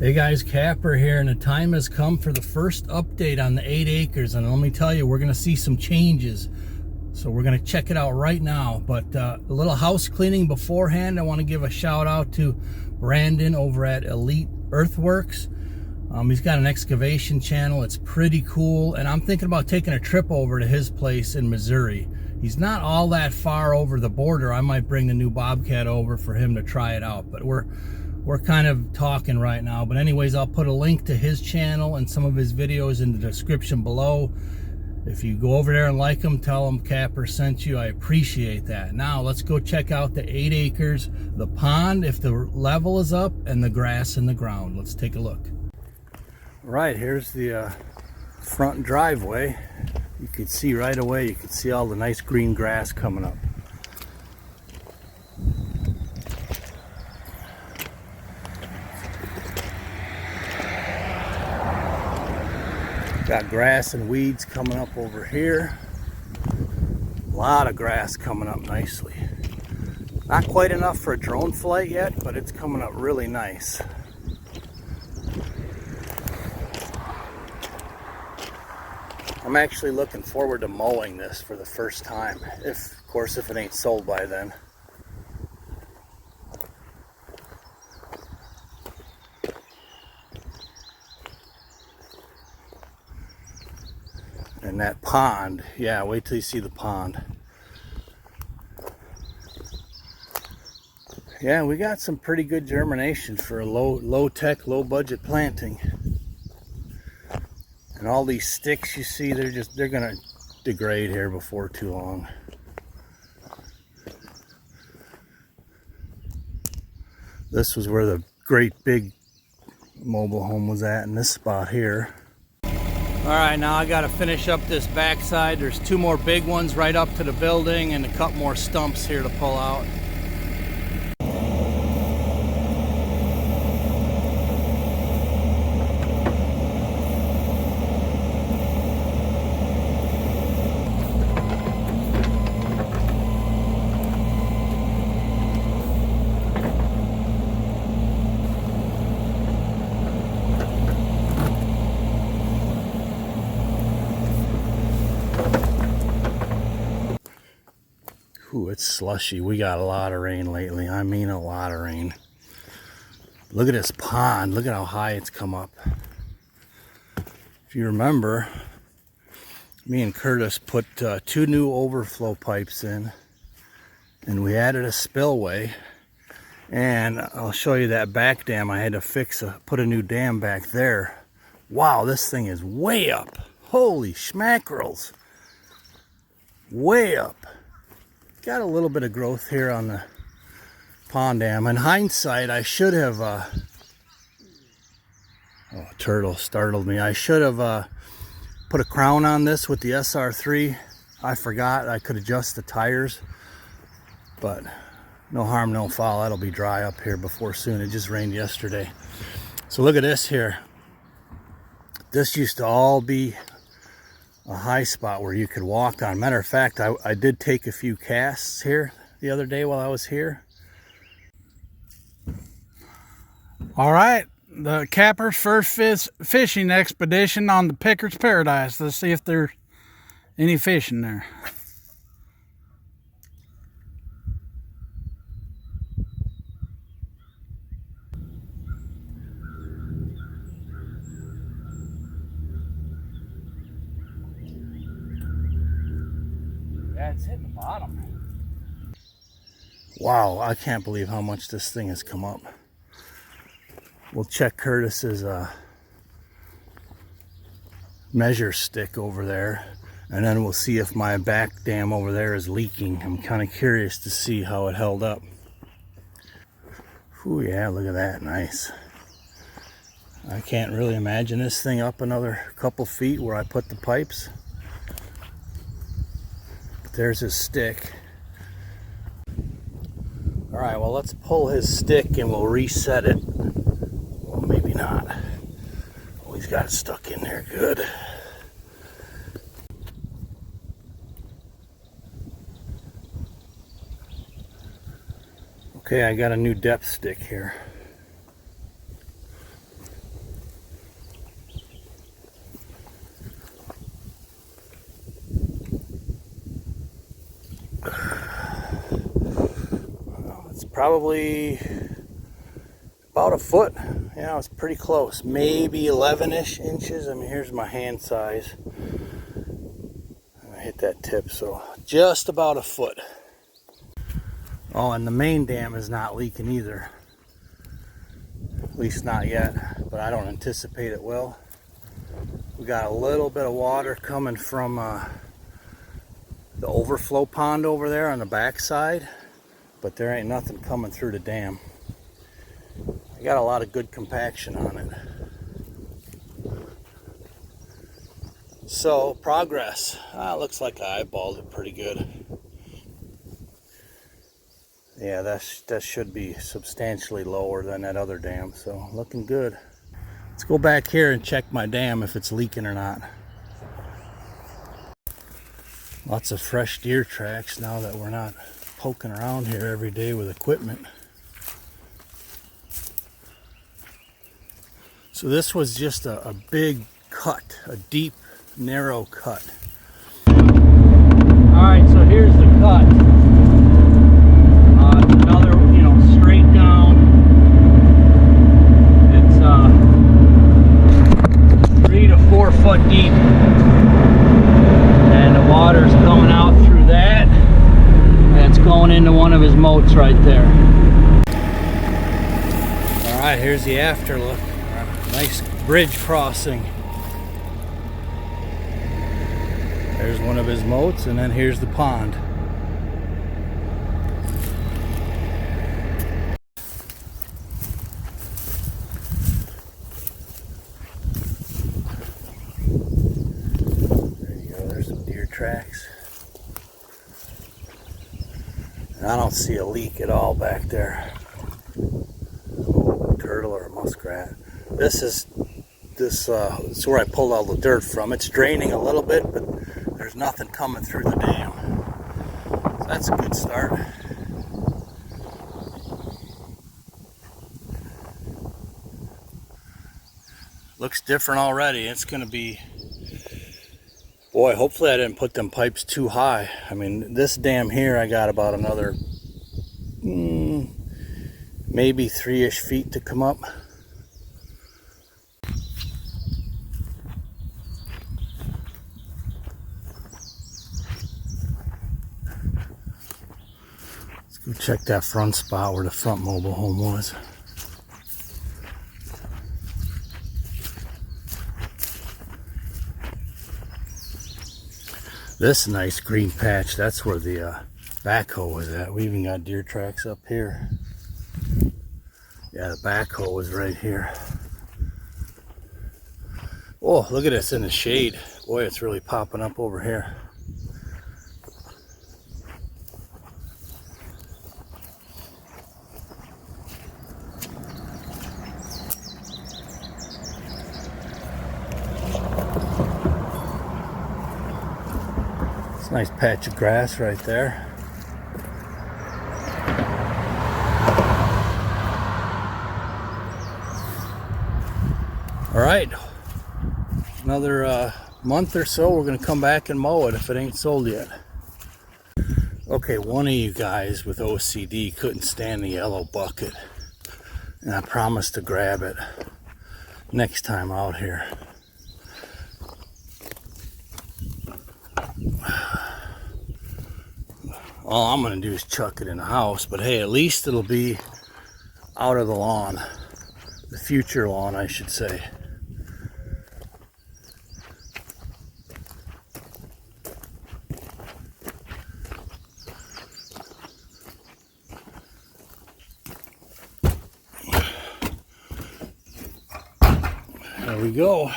Hey guys, Kapper here, and the time has come for the first update on the 8 acres, and let me tell you, we're going to see some changes. So we're going to check it out right now. But a little house cleaning beforehand. I want to give a shout out to Brandon over at ELITE Earthworks. He's got an excavation channel. It's pretty cool, and I'm thinking about taking a trip over to his place in Missouri. He's not all that far over the border. I might bring the new Bobcat over for him to try it out, but we're kind of talking right now. But anyways, I'll put a link to his channel and some of his videos in the description below. If you go over there and like him, tell him Kapper sent you. I appreciate that. Now let's go check out the 8 acres, the pond, if the level is up, and the grass in the ground. Let's take a look. Right, here's the front driveway. You can see right away, you can see all the nice green grass coming up. Got grass and weeds coming up over here. A lot of grass coming up nicely. Not quite enough for a drone flight yet, but it's coming up really nice. I'm actually looking forward to mowing this for the first time. Of course, if it ain't sold by then. And that pond, yeah, wait till you see the pond. Yeah, we got some pretty good germination for a low tech, low budget planting. And all these sticks you see, they're gonna degrade here before too long. This was where the great big mobile home was at, in this spot here. All right, now I got to finish up this backside. There's 2 more big ones right up to the building and a couple more stumps here to pull out. Ooh, it's slushy. We got a lot of rain lately. I mean a lot of rain. Look at this pond. Look at how high it's come up. If you remember, me and Curtis put 2 new overflow pipes in, and we added a spillway. And I'll show you that back dam. I had to put a new dam back there. Wow, this thing is way up. Holy schmackerels. Way up. Got a little bit of growth here on the pond dam. In hindsight, I should have, oh, a turtle startled me. I should have put a crown on this with the SR3. I forgot. I could adjust the tires, but no harm, no foul. That'll be dry up here before soon. It just rained yesterday. So look at this here. This used to all be a high spot where you could walk on. Matter of fact, I did take a few casts here the other day while I was here. All right, the Kapper's first fishing expedition on the Picker's Paradise. Let's see if there's any fish in there. Yeah, it's hitting the bottom. Wow, I can't believe how much this thing has come up. We'll check Curtis's measure stick over there, and then we'll see if my back dam over there is leaking. I'm kind of curious to see how it held up. Ooh, yeah, look at that, nice. I can't really imagine this thing up another couple feet where I put the pipes. There's his stick. All right, well, let's pull his stick and we'll reset it. Well, maybe not. Oh, he's got it stuck in there good. Okay, I got a new depth stick here. probably about a foot. Yeah, it's pretty close. Maybe 11-ish inches. I mean, here's my hand size. I hit that tip, so just about a foot. Oh, and the main dam is not leaking either. At least not yet, but I don't anticipate it will. We got a little bit of water coming from the overflow pond over there on the back side, but there ain't nothing coming through the dam. I got a lot of good compaction on it. So, progress. Looks like I eyeballed it pretty good. Yeah, that should be substantially lower than that other dam, so looking good. Let's go back here and check my dam if it's leaking or not. Lots of fresh deer tracks now that we're not poking around here every day with equipment. So this was just a big cut, a deep, narrow cut. Alright, so here's the cut. Another, straight down. It's 3 to 4 foot deep. And the water's coming out through that. And it's going into one of his moats right there. Alright, here's the after look. Nice bridge crossing. There's one of his moats, and then here's the pond. There you go, there's some deer tracks. And I don't see a leak at all back there. Oh, a turtle or a muskrat. This is where I pulled all the dirt from. It's draining a little bit, but there's nothing coming through the dam. So that's a good start. Looks different already. It's going to be... Boy, hopefully I didn't put them pipes too high. I mean, this dam here, I got about another maybe 3-ish feet to come up. Go check that front spot where the front mobile home was. This nice green patch, that's where the backhoe was at. We even got deer tracks up here. Yeah, the backhoe was right here. Oh, look at this in the shade. Boy, it's really popping up over here. Nice patch of grass right there. All right, another month or so, we're gonna come back and mow it if it ain't sold yet. Okay, one of you guys with OCD couldn't stand the yellow bucket, and I promised to grab it next time out here. All I'm gonna do is chuck it in the house, but hey, at least it'll be out of the lawn, the future lawn, I should say. There we go.